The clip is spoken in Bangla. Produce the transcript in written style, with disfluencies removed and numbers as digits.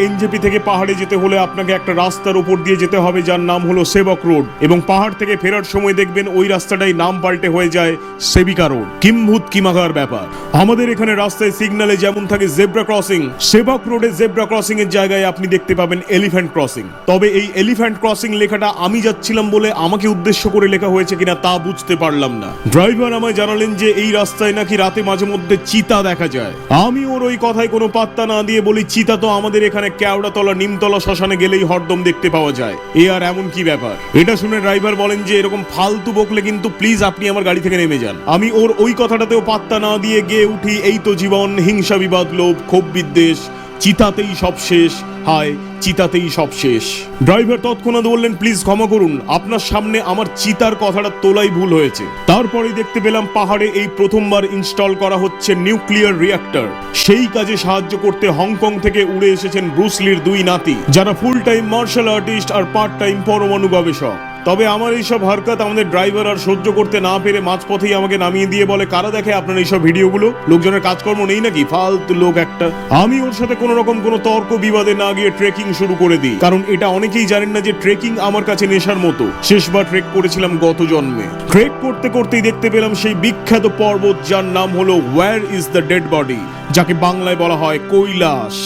এনজেপি থেকে পাহাড়ে যেতে হলে আপনাকে একটা রাস্তার উপর দিয়ে যেতে হবে যার নাম হলো সেবক রোড, এবং পাহাড় থেকে ফেরার সময় দেখবেন ওই রাস্তাটাই নাম পাল্টে হয়ে যায় সেবিকা রোড। কিম্ভূত কিমাকার ব্যাপার। আমাদের এখানে রাস্তায় সিগন্যালে যেমন থাকে জেব্রা ক্রসিং, সেবক রোডে জেব্রা ক্রসিং এর জায়গায় আপনি দেখতে পাবেন এলিফ্যান্ট ক্রসিং। তবে এই এলিফ্যান্ট ক্রসিং লেখাটা আমি যাচ্ছিলাম বলে আমাকে উদ্দেশ্য করে লেখা হয়েছে কিনা তা বুঝতে পারলাম না। ড্রাইভার আমায় জানালেন যে এই রাস্তায় নাকি রাতে মাঝে মধ্যে চিতা দেখা যায়। আমি ওর ওই কথায় কোনো পাত্তা না দিয়ে বলি, চিতা তো আমাদের এখানে কেওড়াতলা নিমতলা শ্মশানে গেলেই হরদম দেখতে পাওয়া যায়, এ আর এমন কি ব্যাপার? এটা শুনে ড্রাইভার বলেন যে এরকম ফালতু বকলে কিন্তু প্লিজ আপনি আমার গাড়ি থেকে নেমে যান। আমি ওর ওই কথাটাতেও পাত্তা না দিয়ে গিয়ে উঠি, এই তো জীবন, হিংসা বিবাদ লোভ ক্ষোভ বিদ্বেষ, চিতাতেই সব শেষ, হায় চিতাতেই সব শেষ। ড্রাইভার তৎক্ষণাৎ বললেন, প্লিজ ক্ষমা করুন, আপনার সামনে আমার চিতার কথাটা তোলাই ভুল হয়েছে। তারপরেই দেখতে পেলাম পাহাড়ে এই প্রথমবার ইনস্টল করা হচ্ছে নিউক্লিয়ার রিঅ্যাক্টর। সেই কাজে সাহায্য করতে হংকং থেকে উড়ে এসেছেন ব্রুসলির দুই নাতি, যারা ফুল টাইম মার্শাল আর্টিস্ট আর পার্ট টাইম পরমাণু গবেষক। তবে আমার এইসব হরকত আমাদের ড্রাইভার আর সহ্য করতে না পেরে মাঝপথেই আমাকে নামিয়ে দিয়ে বলে, কারা দেখে আপনার এইসব ভিডিওগুলো? লোকজনের কাজকর্ম নেই নাকি? ফালতু লোক একটা। আমি ওর সাথে কোনো রকম কোনো তর্ক বিবাদে না গিয়ে ট্রেকিং শুরু করে দিই, কারণ এটা অনেকেই জানেন না যে ট্রেকিং আমার কাছে নেশার মতো। শেষবার ট্রেক করেছিলাম গত জন্মে। ট্রেক করতে করতেই দেখতে পেলাম সেই বিখ্যাত পর্বত যার নাম হলো where is the dead body, যাকে বাংলায় বলা হয় কৈলাস।